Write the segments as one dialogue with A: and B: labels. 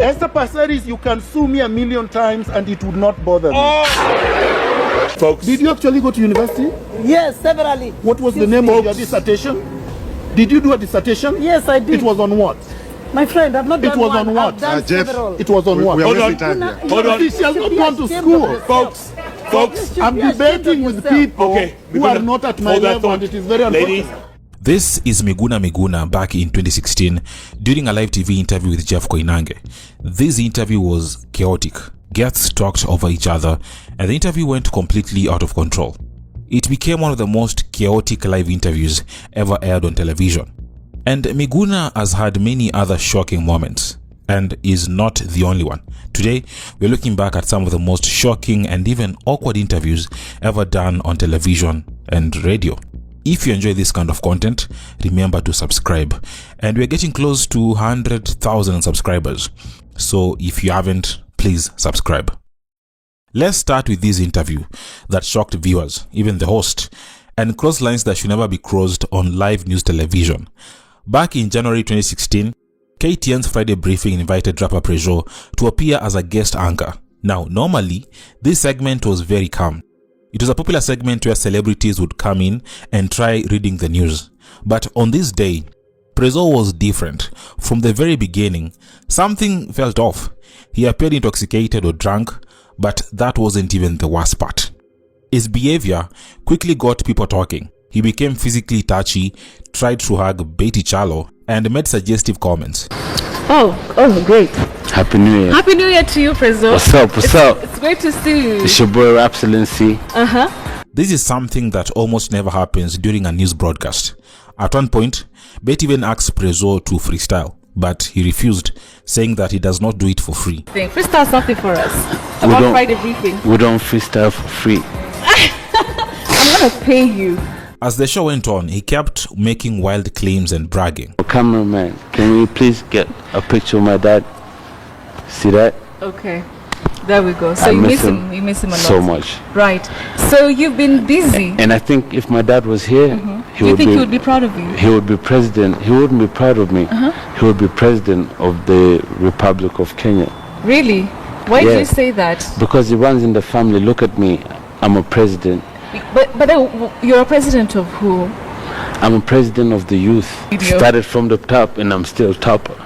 A: Esther Passaris, you can sue me 1,000,000 times and it would not bother me.
B: Folks.
A: Did you actually go to university?
C: Yes, severally.
A: What was the name of your dissertation? Did you do a dissertation?
C: Yes, I did.
A: It was on what?
C: My friend, I've not done
A: It was
C: one.
A: on what?
C: I've done
D: Jeff,
C: several.
A: It was on what?
D: We are
B: Hold
D: wasting
B: on.
D: time here.
B: Hold on.
A: She has not gone to school.
B: Folks.
A: I'm debating with people
B: Okay,
A: who are not at my
B: hold that
A: level,
B: thought.
A: and it is very
B: Ladies.
A: unfortunate.
E: This is Miguna back in 2016 during a live TV interview with Jeff Koinange. This interview was chaotic. Guests talked over each other and the interview went completely out of control. It became one of the most chaotic live interviews ever aired on television. And Miguna has had many other shocking moments and is not the only one. Today, we're looking back at some of the most shocking and even awkward interviews ever done on television and radio. If you enjoy this kind of content, remember to subscribe. And we're getting close to 100,000 subscribers. So if you haven't, please subscribe. Let's start with this interview that shocked viewers, even the host, and crossed lines that should never be crossed on live news television. Back in January 2016, KTN's Friday Briefing invited rapper Prezo to appear as a guest anchor. Now, normally, this segment was very calm. It was a popular segment where celebrities would come in and try reading the news. But on this day, Prezo was different. From the very beginning, something felt off. He appeared intoxicated or drunk, but that wasn't even the worst part. His behavior quickly got people talking. He became physically touchy, tried to hug Betty Chalo, and made suggestive comments.
F: Oh, great.
G: Happy New Year.
F: Happy New Year to you, Prezo.
G: What's up?
F: It's great to see you.
G: It's your boy, Excellency.
E: This is something that almost never happens during a news broadcast. At one point, Betty even asked Prezo to freestyle, but he refused, saying that he does not do it for free.
F: Freestyle something for us. About Friday Briefing.
G: We don't freestyle for free.
F: I'm gonna pay you.
E: As the show went on, he kept making wild claims and bragging.
G: Cameraman, can we please get a picture of my dad? See that?
F: Okay. There we go. So you miss him a lot.
G: So much.
F: Right. So you've been busy.
G: And I think if my dad was here,
F: he would be proud of you?
G: He would be president. He wouldn't be proud of me. He would be president of the Republic of Kenya.
F: Really? Why do you say that?
G: Because he runs in the family. Look at me. I'm a president.
F: But you're a president of who?
G: I'm a president of the youth. Started from the top and I'm still topper.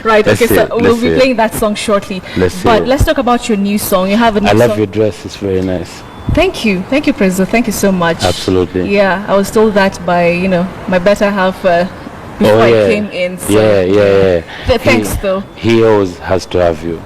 F: Right, okay, so we'll be playing that song shortly. Let's talk about your new song. You have a new song.
G: I love your dress, it's very nice.
F: Thank you, Prezo. Thank you so much.
G: Absolutely.
F: Yeah, I was told that by my better half before I came in. So
G: Yeah.
F: Thanks though.
G: He always has to have you.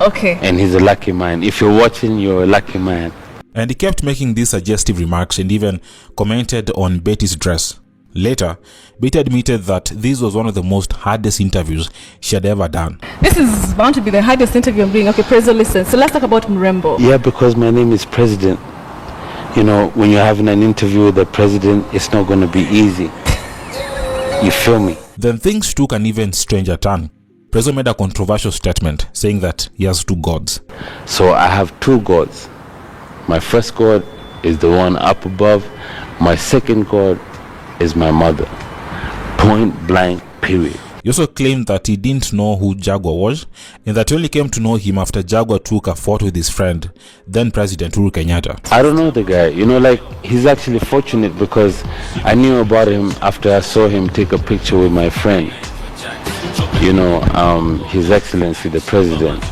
F: Okay.
G: And he's a lucky man. If you're watching, you're a lucky man.
E: And he kept making these suggestive remarks and even commented on Betty's dress. Later, Betty admitted that this was one of the most hardest interviews she had ever done.
F: This is bound to be the hardest interview I'm doing. Okay, Prezo, listen. So let's talk about Mrembo.
G: Yeah, because my name is President. You know, when you're having an interview with the president, it's not going to be easy. You feel me?
E: Then things took an even stranger turn. Prezo made a controversial statement saying that he has two gods.
G: So I have two gods. My first God is the one up above. My second God is my mother. Point blank, period.
E: He also claimed that he didn't know who Jaguar was and that he only came to know him after Jaguar took a photo with his friend, then President Uhuru Kenyatta.
G: I don't know the guy. He's actually fortunate because I knew about him after I saw him take a picture with my friend. His Excellency the President.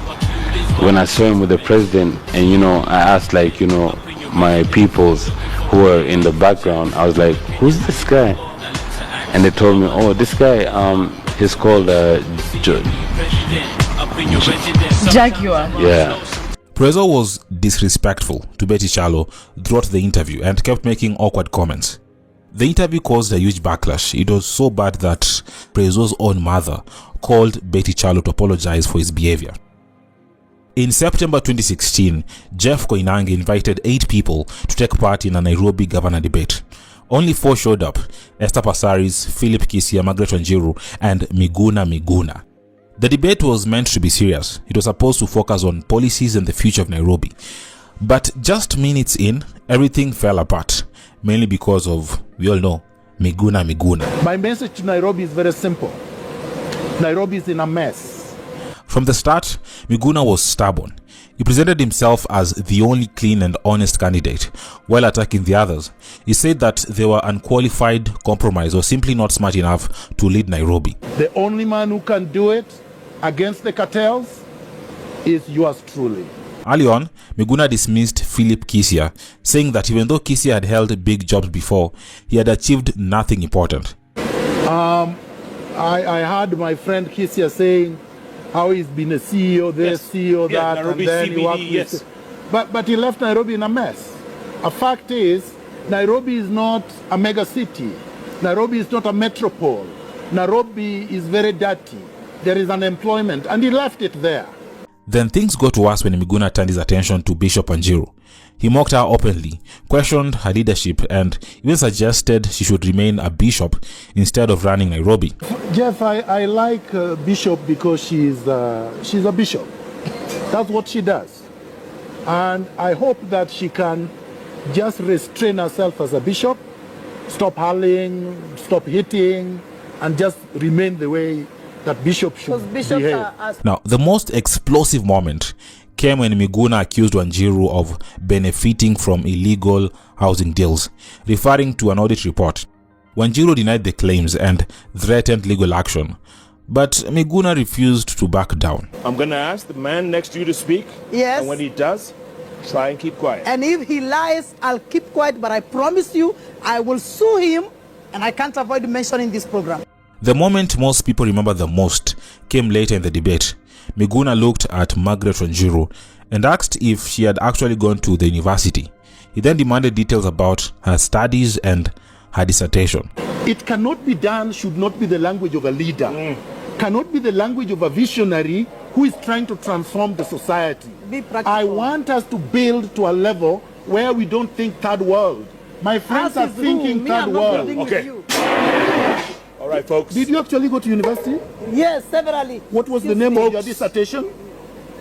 G: When I saw him with the president and I asked my peoples who were in the background, I was like, who's this guy? And they told me, oh, this guy he's called
F: Jaguar.
G: Yeah.
E: Prezo was disrespectful to Betty Chalo throughout the interview and kept making awkward comments. The interview caused a huge backlash. It was so bad that Prezo's own mother called Betty Chalo to apologize for his behavior. In September 2016, Jeff Koinange invited 8 people to take part in a Nairobi governor debate. Only 4 showed up: Esther Passaris, Philip Kisia, Margaret Wanjiru, and Miguna. The debate was meant to be serious. It was supposed to focus on policies and the future of Nairobi. But just minutes in, everything fell apart, mainly because of, we all know, Miguna.
A: My message to Nairobi is very simple. Nairobi is in a mess.
E: From the start, Miguna was stubborn. He presented himself as the only clean and honest candidate, while attacking the others. He said that they were unqualified, compromised, or simply not smart enough to lead Nairobi.
A: The only man who can do it against the cartels is yours truly.
E: Early on, Miguna dismissed Philip Kisia, saying that even though Kisia had held big jobs before, he had achieved nothing important.
A: I heard my friend Kisia saying how he's been a CEO this, CEO that,
B: Nairobi
A: and then
B: CBD,
A: he worked
B: yes.
A: But he left Nairobi in a mess. A fact is, Nairobi is not a mega city. Nairobi is not a metropole. Nairobi is very dirty. There is unemployment, and he left it there.
E: Then things got worse when Miguna turned his attention to Bishop Wanjiru. He mocked her openly, questioned her leadership, and even suggested she should remain a bishop instead of running Nairobi.
A: Jeff, I like Bishop because she's a bishop. That's what she does. And I hope that she can just restrain herself as a bishop, stop hurling, stop hitting, and just remain the way that Bishop should behave.
E: Now, the most explosive moment came when Miguna accused Wanjiru of benefiting from illegal housing deals, referring to an audit report. Wanjiru denied the claims and threatened legal action, but Miguna refused to back down.
B: I'm going to ask the man next to you to speak.
C: Yes.
B: And when he does, try and keep quiet.
C: And if he lies, I'll keep quiet, but I promise you, I will sue him, and I can't avoid mentioning this program.
E: The moment most people remember the most came later in the debate. Miguna looked at Margaret Wanjiru and asked if she had actually gone to the university. He then demanded details about her studies and her dissertation.
A: It cannot be done, should not be the language of a leader. Cannot be the language of a visionary who is trying to transform the society.
C: Be practical.
A: I want us to build to a level where we don't think third world. My friends are thinking third world.
B: Okay. All right, folks.
A: Did you actually go to university?
C: Yes, severally.
A: What was the name of your dissertation?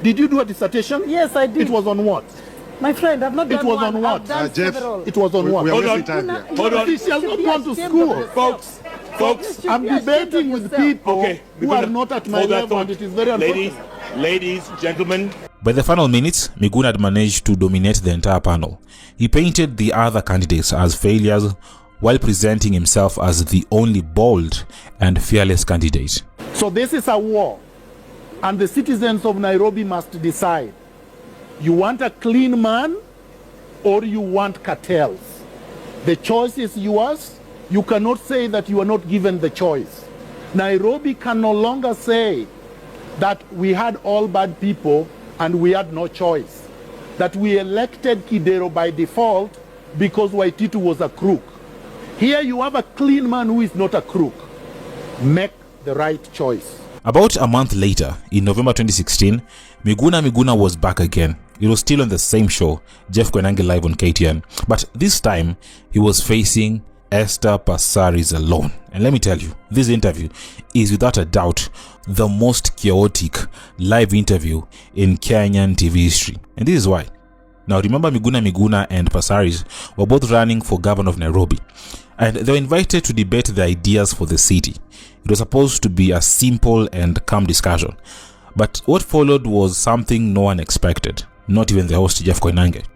A: Did you do a dissertation?
C: Yes, I did.
A: It was on what?
C: My friend, I've not done
A: It was
C: one.
A: on what?
C: I've done
A: Jeff,
C: several.
A: it was on what?
B: Hold on.
C: Hold
B: on.
A: She has not gone to school.
B: Folks.
A: I'm debating with people who are not at my
B: hold that
A: level,
B: thought.
A: and it is very
B: Ladies, gentlemen.
E: By the final minutes, Miguna had managed to dominate the entire panel. He painted the other candidates as failures while presenting himself as the only bold and fearless candidate.
A: So this is a war, and the citizens of Nairobi must decide. You want a clean man or you want cartels? The choice is yours. You cannot say that you are not given the choice. Nairobi can no longer say that we had all bad people and we had no choice. That we elected Kidero by default because Waititu was a crook. Here you have a clean man who is not a crook. Make the right choice.
E: About a month later, in November 2016, Miguna was back again. It was still on the same show, Jeff Koinange Live on KTN. But this time, he was facing Esther Passaris alone. And let me tell you, this interview is without a doubt the most chaotic live interview in Kenyan TV history. And this is why. Now remember, Miguna and Passaris were both running for governor of Nairobi, and they were invited to debate the ideas for the city. It was supposed to be a simple and calm discussion, but what followed was something no one expected, not even the host Jeff Koinange.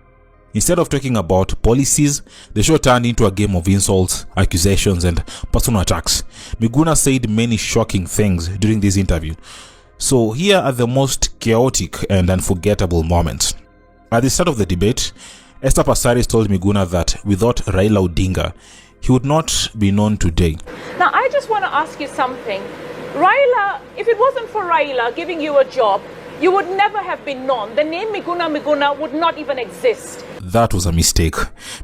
E: Instead of talking about policies, the show turned into a game of insults, accusations, and personal attacks. Miguna said many shocking things during this interview. So here are the most chaotic and unforgettable moments. At the start of the debate, Esther Passaris told Miguna that without Raila Odinga, he would not be known today.
D: Now, I just want to ask you something. Raila, if it wasn't for Raila giving you a job, you would never have been known. The name Miguna would not even exist.
E: That was a mistake.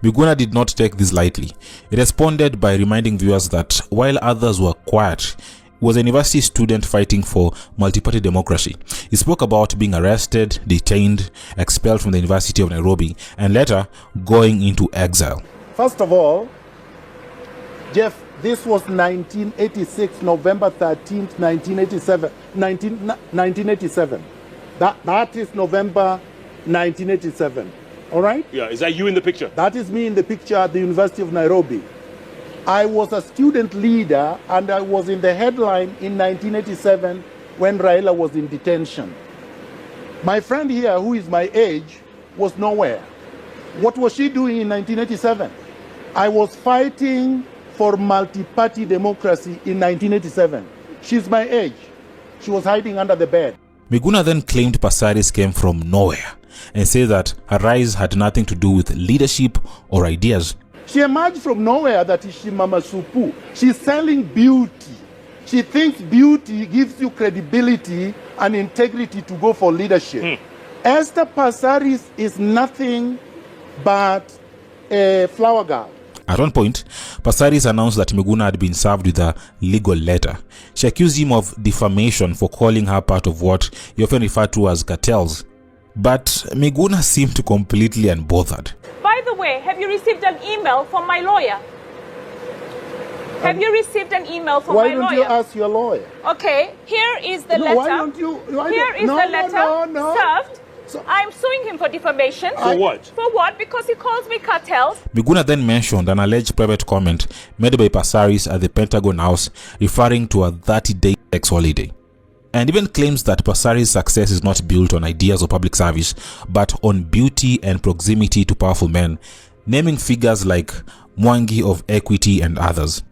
E: Miguna did not take this lightly. He responded by reminding viewers that while others were quiet, he was a university student fighting for multi-party democracy. He spoke about being arrested, detained, expelled from the University of Nairobi, and later going into exile.
A: First of all, Jeff, this was 1986, November 13th, 1987. That is November 1987. All right?
B: Yeah, is that you in the picture?
A: That is me in the picture at the University of Nairobi. I was a student leader and I was in the headline in 1987 when Raila was in detention. My friend here, who is my age, was nowhere. What was she doing in 1987? I was fighting for multi-party democracy in 1987. She's my age. She was hiding under the bed.
E: Miguna then claimed Passaris came from nowhere and said that her rise had nothing to do with leadership or ideas.
A: She emerged from nowhere, that is she Mama Supu. She's selling beauty. She thinks beauty gives you credibility and integrity to go for leadership. Esther Passaris is nothing but a flower girl.
E: At one point, Passaris announced that Miguna had been served with a legal letter. She accused him of defamation for calling her part of what he often referred to as cartels. But Miguna seemed completely unbothered.
D: By the way, have you received an email from my lawyer? Have you received an email from my lawyer?
A: Why don't you ask your lawyer?
D: Okay, here is the letter.
A: Why don't you?
D: Here is the letter served. So I'm suing him for defamation.
B: For what?
D: For what? Because he calls me cartels.
E: Miguna then mentioned an alleged private comment made by Passaris at the Pentagon House referring to a 30-day sex holiday, and even claims that Passaris' success is not built on ideas or public service, but on beauty and proximity to powerful men, naming figures like Mwangi of Equity and others.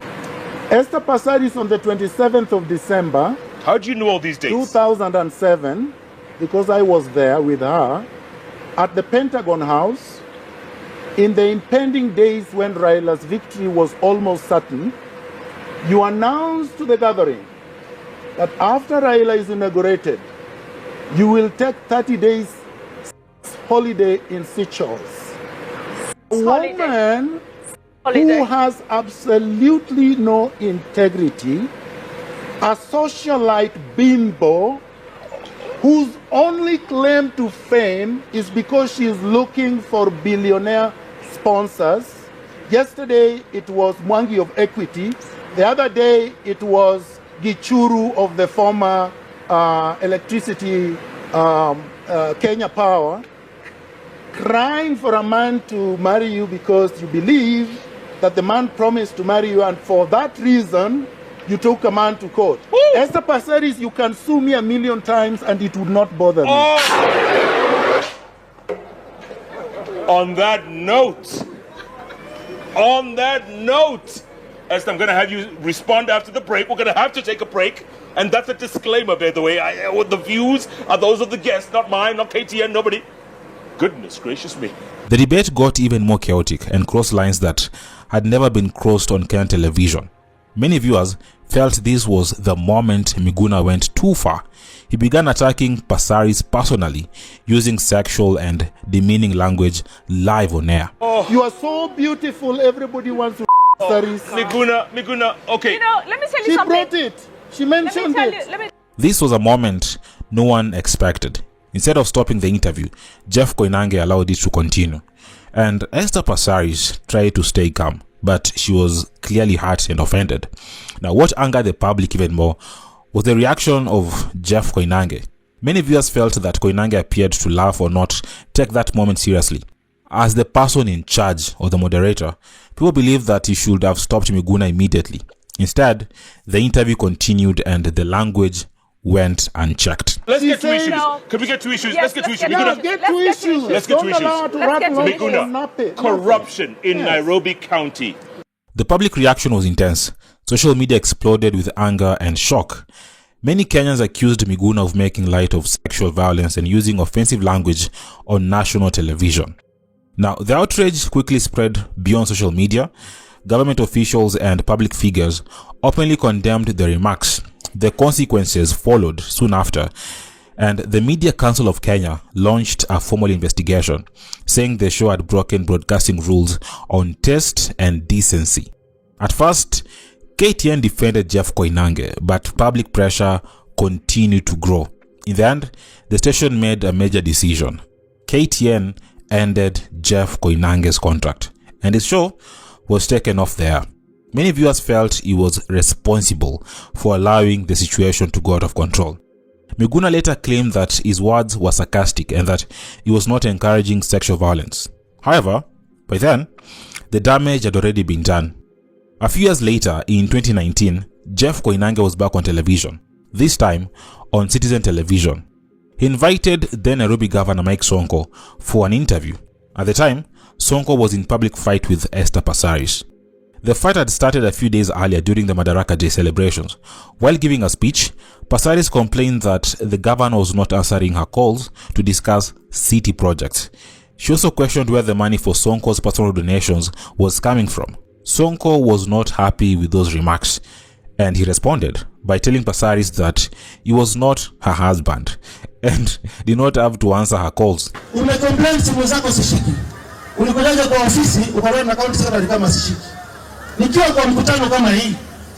A: Esther Passaris on the 27th of December.
B: How do you know all these dates?
A: 2007, because I was there with her at the Pentagon House in the impending days when Raila's victory was almost certain. You announced to the gathering that after Raila is inaugurated, you will take 30 days holiday in Seychelles. A woman who has absolutely no integrity, a socialite bimbo, whose only claim to fame is because she is looking for billionaire sponsors. Yesterday it was Mwangi of Equity. The other day it was Gichuru of the former electricity Kenya Power, crying for a man to marry you because you believe that the man promised to marry you, and for that reason you took a man to court. Esther Passaris, you can sue me 1,000,000 times and it would not bother me.
B: On that note, Esther, I'm going to have you respond after the break. We're going to have to take a break. And that's a disclaimer, by the way. The views are those of the guests, not mine, not KTN, nobody. Goodness gracious me.
E: The debate got even more chaotic and crossed lines that had never been crossed on Kenyan television. Many viewers felt this was the moment Miguna went too far. He began attacking Passaris personally, using sexual and demeaning language live on air.
A: You are so beautiful, everybody wants to Passaris.
B: Miguna, okay.
D: You know, let me tell you
A: She
D: something.
A: brought it. She mentioned it.
E: This was a moment no one expected. Instead of stopping the interview, Jeff Koinange allowed it to continue. And Esther Passaris tried to stay calm, but she was clearly hurt and offended. Now, what angered the public even more was the reaction of Jeff Koinange. Many viewers felt that Koinange appeared to laugh or not take that moment seriously. As the person in charge or the moderator, people believed that he should have stopped Miguna immediately. Instead, the interview continued and the language went unchecked.
B: Let's get to
A: said-
B: issues.
D: No.
B: Can we get to issues?
D: Yes,
B: let's get to
D: let's
B: issues.
D: get
B: Miguna,
D: to
A: Get
D: Let's
A: to
D: get to
A: issues.
D: issues.
B: Let's get to
A: Don't
B: issues.
A: allow to
D: Let's
A: rattle
D: get to
A: on
D: issues.
A: and
B: Miguna,
A: nappy.
B: corruption in
A: Yes.
B: Nairobi County.
E: The public reaction was intense. Social media exploded with anger and shock. Many Kenyans accused Miguna of making light of sexual violence and using offensive language on national television. Now, the outrage quickly spread beyond social media. Government officials and public figures openly condemned the remarks. The consequences followed soon after, and the Media Council of Kenya launched a formal investigation, saying the show had broken broadcasting rules on taste and decency. At first, KTN defended Jeff Koinange, but public pressure continued to grow. In the end, the station made a major decision. KTN ended Jeff Koinange's contract, and his show was taken off the air. Many viewers felt he was responsible for allowing the situation to go out of control. Miguna later claimed that his words were sarcastic and that he was not encouraging sexual violence. However, by then, the damage had already been done. A few years later, in 2019, Jeff Koinange was back on television. this time on Citizen Television. He invited then Nairobi Governor Mike Sonko for an interview. At the time, Sonko was in public fight with Esther Passaris. The fight had started a few days earlier during the Madaraka Day celebrations. While giving a speech, Passaris complained that the governor was not answering her calls to discuss city projects. She also questioned where the money for Sonko's personal donations was coming from. Sonko was not happy with those remarks, and he responded by telling Passaris that he was not her husband and did not have to answer her calls.
H: Nikiwa kwa mkutano kama hii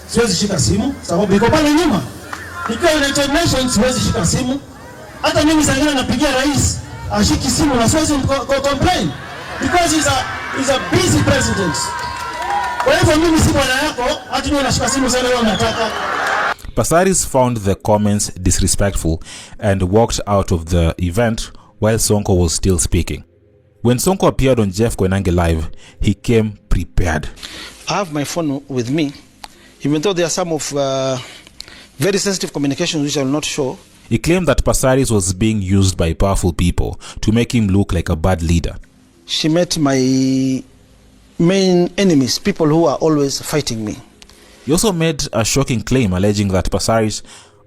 H: siwezi shika simu sababu iko pale nyuma. Nikiwa United Nations siwezi shika simu. Hata mimi sasa napigia rais ashiki simu na siwezi complain because he's a busy president. Kwa hivyo mimi si bwana yako hata mimi nashika simu sana leo nataka.
E: Passaris found the comments disrespectful and walked out of the event while Sonko was still speaking. When Sonko appeared on Jeff Koinange Live, he came prepared.
H: I have my phone with me, even though there are some of very sensitive communications which I will not show.
E: He claimed that Passaris was being used by powerful people to make him look like a bad leader.
H: She met my main enemies, people who are always fighting me.
E: He also made a shocking claim alleging that Passaris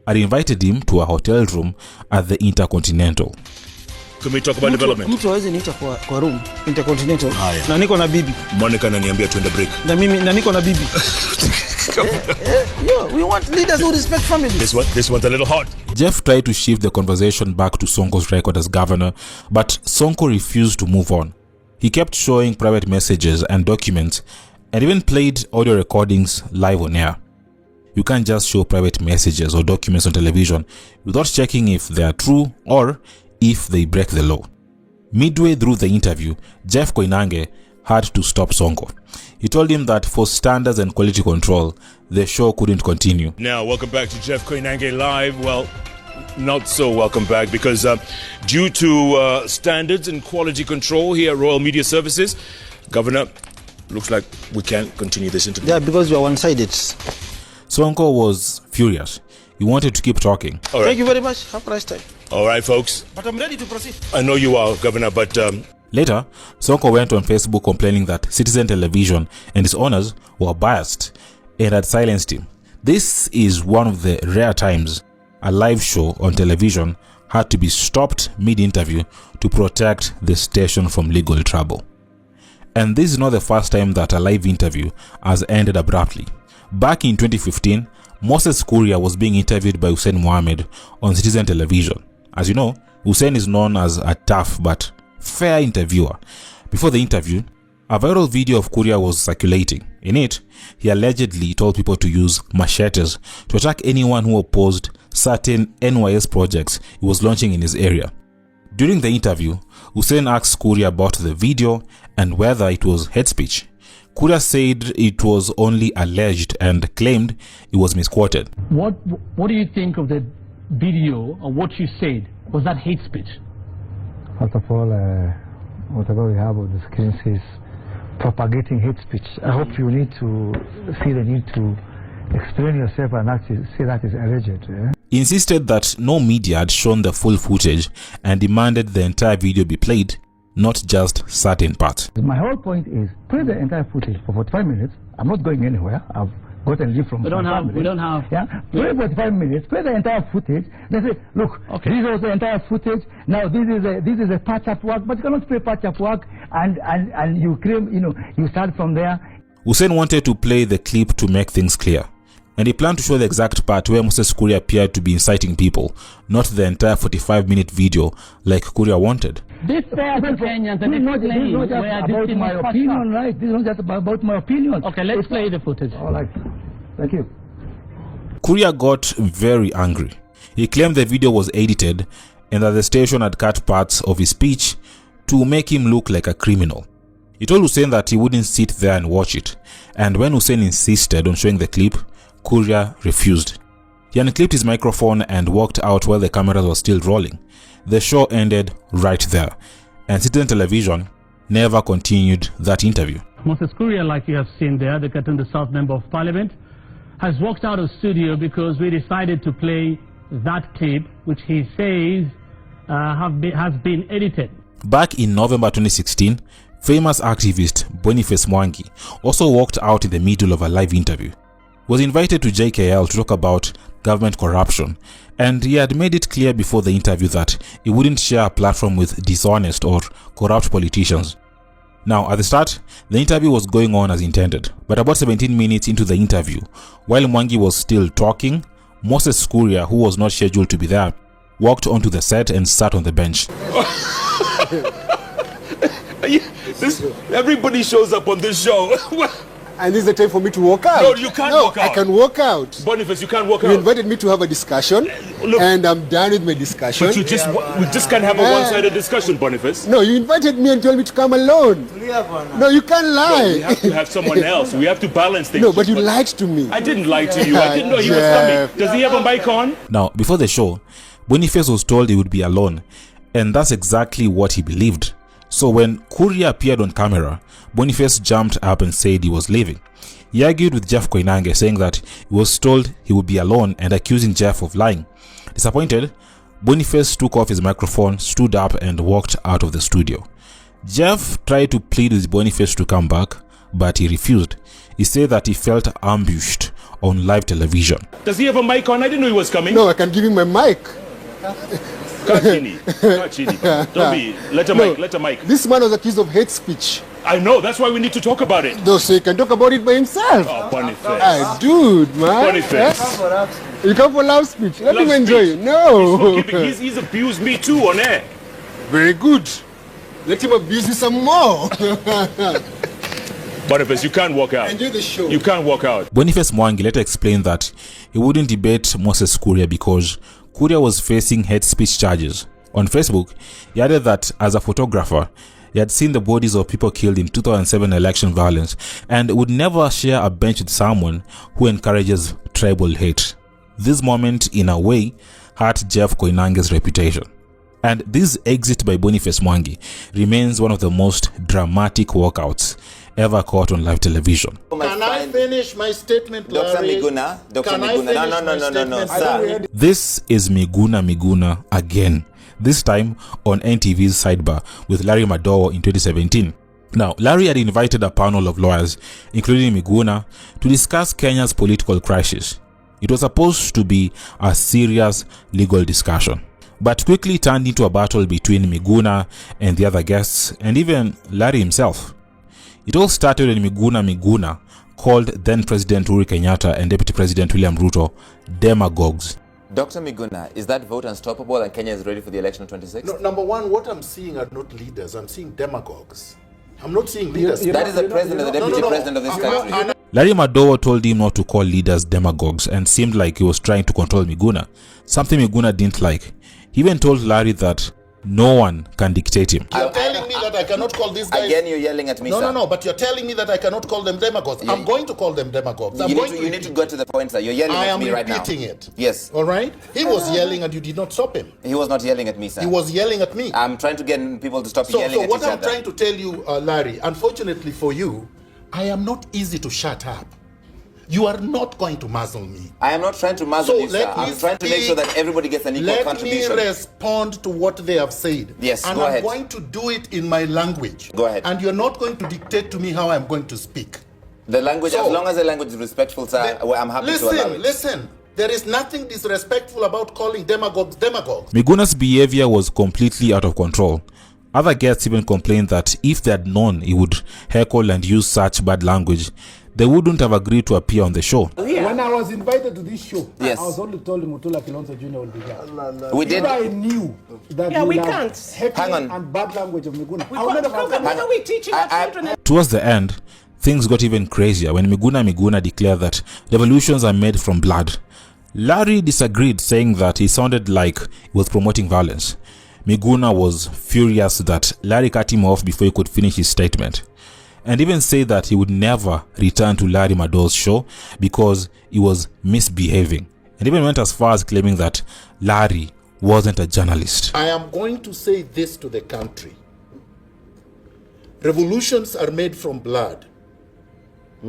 E: had invited him to a hotel room at the Intercontinental.
B: Can we talk about development?
H: Mtu hawezi niita kwa room Intercontinental. Na niko na bibi.
B: Monica ananiambia tuende break.
H: Na niko na bibi. We want leaders who respect family.
B: This one's a little hot.
E: Jeff tried to shift the conversation back to Sonko's record as governor, but Sonko refused to move on. He kept showing private messages and documents and even played audio recordings live on air. You can't just show private messages or documents on television without checking if they are true or if they break the law. Midway through the interview, Jeff Koinange had to stop Sonko. He told him that for standards and quality control, the show couldn't continue.
B: Now, welcome back to Jeff Koinange Live. Well, not so welcome back because due to standards and quality control here at Royal Media Services, Governor, looks like we can't continue this interview.
H: Yeah, because you are one-sided.
E: Sonko was furious. He wanted to keep talking.
B: All right.
H: Thank you very much. Have a nice time.
B: All right, folks.
H: But I'm ready to proceed.
B: I know you are, Governor, but...
E: Later, Sonko went on Facebook complaining that Citizen Television and its owners were biased and had silenced him. This is one of the rare times a live show on television had to be stopped mid-interview to protect the station from legal trouble. And this is not the first time that a live interview has ended abruptly. Back in 2015, Moses Kuria was being interviewed by Hussein Mohammed on Citizen Television. As you know, Hussein is known as a tough but fair interviewer. Before the interview, a viral video of Kuria was circulating. In it, he allegedly told people to use machetes to attack anyone who opposed certain NYS projects he was launching in his area. During the interview, Hussein asked Kuria about the video and whether it was hate speech. Kuria said it was only alleged and claimed it was misquoted.
I: What do you think of the video or what you said? Was that hate speech?
J: First of all, whatever we have on the screen says propagating hate speech. I hope you need to feel the need to explain yourself and actually say that is alleged.
E: He insisted that no media had shown the full footage and demanded the entire video be played, not just certain parts.
J: My whole point is play the entire footage for 45 minutes. I'm not going anywhere. I've gotten leave from
I: we don't have.
J: Yeah, play 45 minutes. Play the entire footage. They say, look, okay, this was the entire footage. Now this is a patch-up work, but you cannot play patch-up work and you claim, you start from there.
E: Hussein wanted to play the clip to make things clear, and he planned to show the exact part where Moses Kuria appeared to be inciting people, not the entire 45-minute video like Kuria wanted.
I: This Kenyans and explain where
J: about my opinion, right? This is not just about my opinion.
I: Okay, let's play the footage.
J: All right. Thank you.
E: Kuria got very angry. He claimed the video was edited and that the station had cut parts of his speech to make him look like a criminal. He told Hussein that he wouldn't sit there and watch it, and when Hussein insisted on showing the clip, Kuria refused. He unclipped his microphone and walked out while the cameras were still rolling. The show ended right there, and Citizen Television never continued that interview.
I: Moses Kuria, like you have seen there, the Katunda South Member of Parliament, has walked out of studio because we decided to play that clip, which he says has been edited.
E: Back in November 2016, famous activist Boniface Mwangi also walked out in the middle of a live interview. He was invited to JKL to talk about government corruption, and he had made it clear before the interview that he wouldn't share a platform with dishonest or corrupt politicians. Now, at the start, the interview was going on as intended, but about 17 minutes into the interview, while Mwangi was still talking, Moses Kuria, who was not scheduled to be there, walked onto the set and sat on the bench.
B: Everybody shows up on this show.
K: And this is the time for me to walk out.
B: No, you can't walk out.
K: I can walk out.
B: Boniface, you can't walk out.
K: You invited me to have a discussion, and I'm done with my discussion.
B: But we just can't have a one-sided discussion, Boniface.
K: No, you invited me and told me to come alone. No, you can't lie.
B: No, we have to have someone else. We have to balance things.
K: No, but you lied to me.
B: I didn't lie to you. I didn't know he was coming. Does he have a mic on?
E: Now, before the show, Boniface was told he would be alone, and that's exactly what he believed. So when Kuria appeared on camera, Boniface jumped up and said he was leaving. He argued with Jeff Koinange, saying that he was told he would be alone and accusing Jeff of lying. Disappointed, Boniface took off his microphone, stood up and walked out of the studio. Jeff tried to plead with Boniface to come back, but he refused. He said that he felt ambushed on live television.
B: Does he have a mic on? I didn't know he was coming.
K: No, I can give him my mic.
B: Kachini. Don't be. Let a mic.
K: This man was accused of hate speech.
B: I know, that's why we need to talk about it.
K: No, so he can talk about it by himself.
B: Oh, Boniface.
K: Dude, man.
B: Boniface.
K: You come for love speech. Let him enjoy it. No.
B: He's abused me too on air.
K: Very good. Let him abuse you some more.
B: Boniface, you can't walk out.
K: Enjoy the show.
B: You can't walk out.
E: Boniface Mwangi later explained that he wouldn't debate Moses Kuria because Kuria was facing hate speech charges. On Facebook, he added that as a photographer, he had seen the bodies of people killed in 2007 election violence and would never share a bench with someone who encourages tribal hate. This moment, in a way, hurt Jeff Koinange's reputation. And this exit by Boniface Mwangi remains one of the most dramatic walkouts ever caught on live television.
A: Can I finish my statement,
L: Dr.
A: Larry?
L: Miguna? Dr. Miguna, no. Sir.
E: This is Miguna again. This time on NTV's Sidebar with Larry Madowo in 2017. Now, Larry had invited a panel of lawyers, including Miguna, to discuss Kenya's political crisis. It was supposed to be a serious legal discussion, but quickly turned into a battle between Miguna and the other guests, and even Larry himself. It all started when Miguna called then-President Uhuru Kenyatta and Deputy President William Ruto demagogues.
L: Dr. Miguna, is that vote unstoppable and Kenya is ready for the election of 26?
A: No, number one, what I'm seeing are not leaders. I'm seeing demagogues. I'm not seeing leaders.
L: That is the president and the deputy president of this country.
E: Larry Madowo told him not to call leaders demagogues and seemed like he was trying to control Miguna, something Miguna didn't like. He even told Larry that no one can dictate him.
A: You're telling me that I cannot call these guys...
L: Again, you're yelling at me, sir.
A: No, but you're telling me that I cannot call them demagogues. I'm going to call them demagogues.
L: You need to go to the point, sir. You're yelling at me right now.
A: I am repeating it.
L: Yes.
A: All right? He was yelling and you did not stop him.
L: He was not yelling at me, sir.
A: He was yelling at me.
L: I'm trying to get people to stop yelling at each other.
A: So what I'm trying to tell you, Larry, unfortunately for you, I am not easy to shut up. You are not going to muzzle me.
L: I am not trying to muzzle you, sir. I'm trying to make sure that everybody gets an equal contribution.
A: Let me respond to what they have said.
L: Yes,
A: and
L: go ahead.
A: I'm going to do it in my language.
L: Go ahead.
A: And you're not going to dictate to me how I'm going to speak.
L: The language, as long as the language is respectful, sir, I'm happy to allow it.
A: Listen. There is nothing disrespectful about calling demagogues demagogues.
E: Miguna's behavior was completely out of control. Other guests even complained that if they had known he would heckle and use such bad language, they wouldn't have agreed to appear on the show.
M: When I was invited to this show,
L: yes,
M: I was only told Mutula Kilonzo Jr. will be there.
L: We did.
M: I knew that
N: we can't.
M: Hang on. And bad language of Miguna.
N: What are we teaching our children?
E: Towards the end, things got even crazier when Miguna declared that revolutions are made from blood. Larry disagreed, saying that he sounded like he was promoting violence. Miguna was furious that Larry cut him off before he could finish his statement, and even said that he would never return to Larry Madowo's show because he was misbehaving, and even went as far as claiming that Larry wasn't a journalist.
A: I am going to say this to the country. Revolutions are made from blood.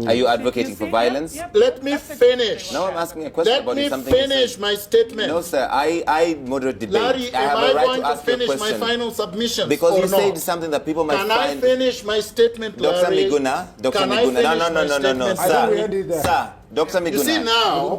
L: Are you advocating for violence?
A: Let me finish.
L: No, I'm asking a question about something.
A: Let me finish my statement.
L: No, sir. I moderate debate.
A: Larry,
L: I have
A: am
L: a
A: I
L: right
A: going
L: to
A: to
L: ask you a
A: finish my
L: question.
A: final submission?
L: Because you said something that people might
A: find.
L: find.
A: Can I finish my statement, Larry?
L: Dr. Miguna. No. Sir. Dr. Miguna.
A: You see now,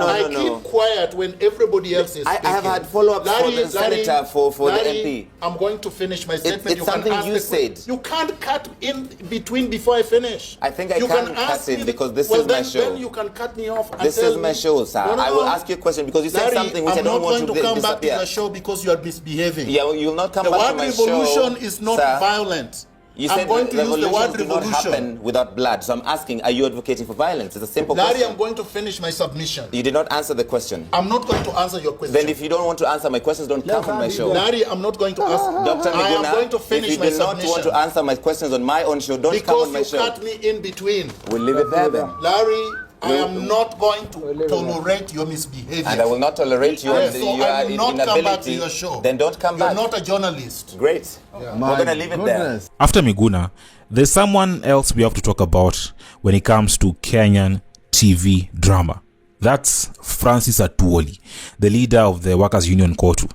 A: I keep quiet when everybody else is speaking.
L: I have had follow-ups for the senator, for the MP.
A: I'm going to finish my statement.
L: It's something you said.
A: You can't cut in between before I finish.
L: I think I can cut in because this is my show.
A: Then you can cut me off.
L: This is my show, sir. I will ask you a question because you said something which I don't want to disappear.
A: I'm not going to come back to the show because you are misbehaving.
L: Yeah, you will not come back to my show.
A: The word revolution is not violent.
L: You said revolutions do not happen without blood. So I'm asking, are you advocating for violence? It's a simple question.
A: Larry, I'm going to finish my submission.
L: You did not answer the question.
A: I'm not going to answer your question.
L: Then if you don't want to answer my questions, don't come on my show.
A: Larry, I'm not going to ask.
L: Dr. Miguna,
A: I am going to finish my submission.
L: If you do not want to answer my questions on my own show, don't come on my show.
A: Because you cut me in between.
L: We'll leave it there then.
A: Larry, I am not going to tolerate your misbehavior.
L: And I will not tolerate your
A: I will not come back to your show.
L: Then don't come back.
A: You're not a journalist.
L: Great. We're going to leave it there.
E: After Miguna, there's someone else we have to talk about when it comes to Kenyan TV drama. That's Francis Atuoli, the leader of the Workers' Union KOTU.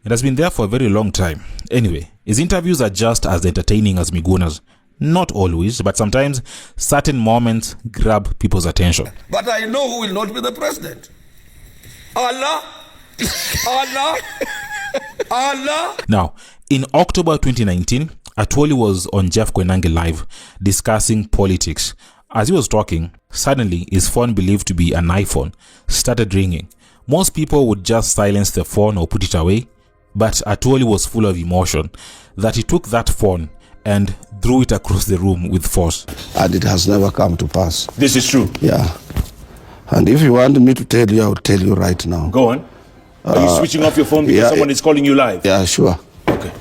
E: It has been there for a very long time. Anyway, his interviews are just as entertaining as Miguna's. Not always, but sometimes certain moments grab people's attention.
O: But I know who will not be the president. Allah. Allah. Allah.
E: Now, in October 2019, Atuoli was on Jeff Koinange Live discussing politics. As he was talking, suddenly his phone, believed to be an iPhone, started ringing. Most people would just silence the phone or put it away, but Atuoli was full of emotion that he took that phone and threw it across the room with force.
P: And it has never come to pass.
B: This is true?
P: Yeah. And if you want me to tell you, I will tell you right now.
B: Go on. Are you switching off your phone because someone is calling you live?
P: Yeah, sure.
B: Okay.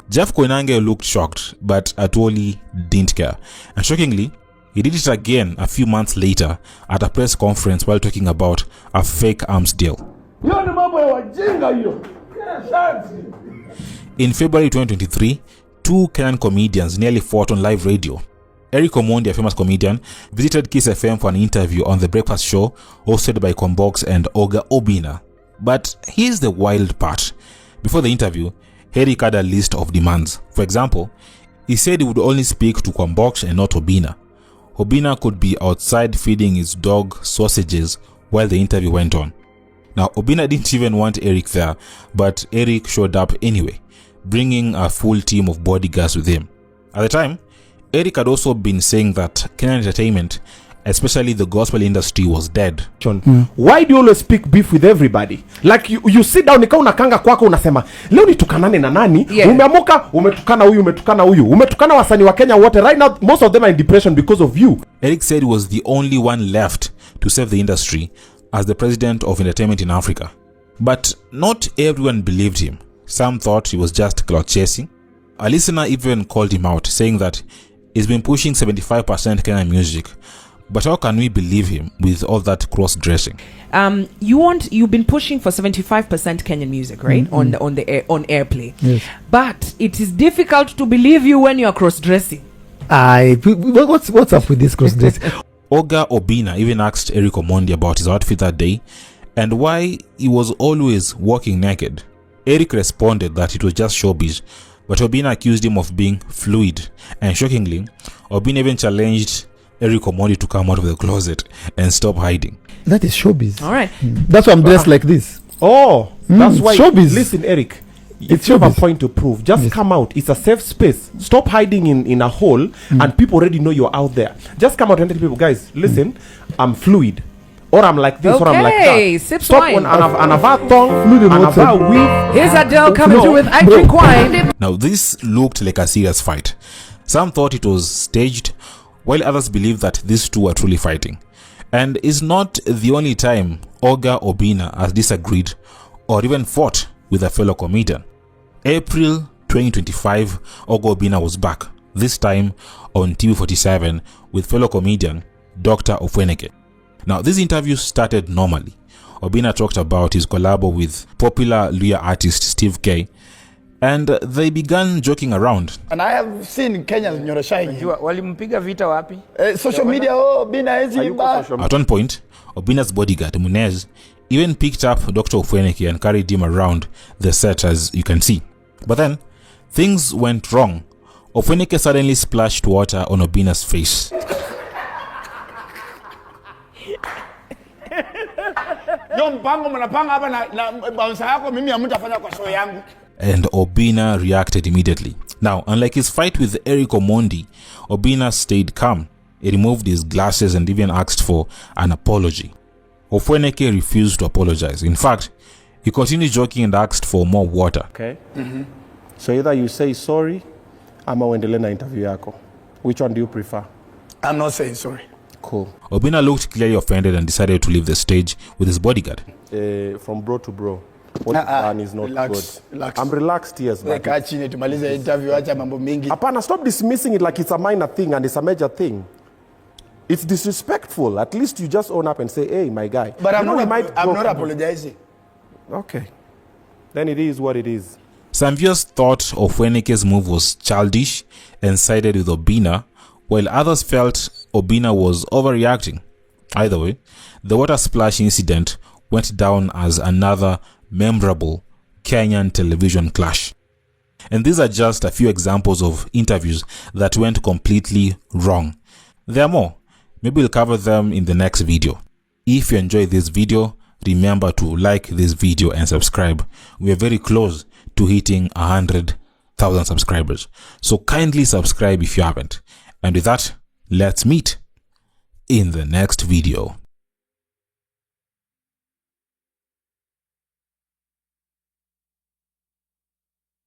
E: Jeff Koinange looked shocked, but Atuoli didn't care. And shockingly, he did it again a few months later at a press conference while talking about a fake arms deal. In February 2023, two Kenyan comedians nearly fought on live radio. Eric Omondi, a famous comedian, visited Kiss FM for an interview on The Breakfast Show hosted by Kombox and Oga Obina. But here's the wild part. Before the interview, Eric had a list of demands. For example, he said he would only speak to Kombox and not Obina. Obina could be outside feeding his dog sausages while the interview went on. Now, Obina didn't even want Eric there, but Eric showed up anyway, bringing a full team of bodyguards with him. At the time, Eric had also been saying that Kenyan entertainment, especially the gospel industry, was dead.
Q: Why do you always speak beef with everybody? Like you sit down, nika unakanga kwako unasema leo nitukanane na nani? Umeamuka umetukana huyu, umetukana wasanii wa Kenya wote. Right now most of them are in depression because of you.
E: Eric said he was the only one left to save the industry as the president of entertainment in Africa. But not everyone believed him. Some thought he was just clout chasing. A listener even called him out, saying that he's been pushing 75% Kenyan music. But how can we believe him with all that cross-dressing?
N: You've been pushing for 75% Kenyan music, right?
J: Mm-hmm.
N: On airplay.
J: Yes.
N: But it is difficult to believe you when you are cross-dressing.
J: What's up with this cross-dressing?
E: Oga Obina even asked Eric Omondi about his outfit that day and why he was always walking naked. Eric responded that it was just showbiz, but Obina accused him of being fluid. And shockingly, Obina even challenged Eric Omondi to come out of the closet and stop hiding.
J: That is showbiz.
N: All right.
J: That's why I'm dressed like this.
Q: Oh, that's why.
J: Showbiz.
Q: Listen, Eric.
J: It's
Q: you have a point to prove. Just come out. It's a safe space. Stop hiding in a hole, and people already know you're out there. Just come out and tell people, guys, listen, I'm fluid. Or I'm like this, or I'm like that.
N: Sip
Q: Stop
N: wine.
Q: on a tongue, and a weave.
N: Here's Adele coming through with I Drink Wine.
E: Now, this looked like a serious fight. Some thought it was staged, while others believed that these two are truly fighting. And it's not the only time Oga Obina has disagreed or even fought with a fellow comedian. April 2025, Oga Obina was back, this time on TV47 with fellow comedian Dr. Ofweneke. Now, this interview started normally. Obina talked about his collabo with popular Luya artist Steve K, And they began joking around.
K: And I have seen Kenyans nyoroshaji.
R: Walimpiga vita wapi?
K: Social media, Obina ezi.
E: At one point, Obina's bodyguard, Munez, even picked up Dr. Ofweneke and carried him around the set, as you can see. But then, things went wrong. Ofweneke suddenly splashed water on Obina's face. And Obina reacted immediately. Now, unlike his fight with Eric Omondi, Obina stayed calm. He removed his glasses and even asked for an apology. Ofweneke refused to apologize. In fact, he continued joking and asked for more water.
Q: Okay. So either you say sorry, ama uendelee na interview yako. Which one do you prefer?
K: I'm not saying sorry.
Q: Cool.
E: Obina looked clearly offended and decided to leave the stage with his bodyguard.
Q: From bro to bro. What you've done is not
K: relax,
Q: good.
K: Relax.
Q: I'm relaxed, yes.
K: Apana,
Q: stop dismissing it like it's a minor thing and it's a major thing. It's disrespectful. At least you just own up and say, hey, my guy.
K: But I'm not apologizing.
Q: Okay. Then it is what it is.
E: Some viewers thought Ofweneke's move was childish and sided with Obina, while others felt Obina was overreacting. Either way, the water splash incident went down as another memorable Kenyan television clash. And these are just a few examples of interviews that went completely wrong. There are more. Maybe we'll cover them in the next video. If you enjoyed this video, remember to like this video and subscribe. We are very close to hitting 100,000 subscribers. So kindly subscribe if you haven't. And with that, let's meet in the next video.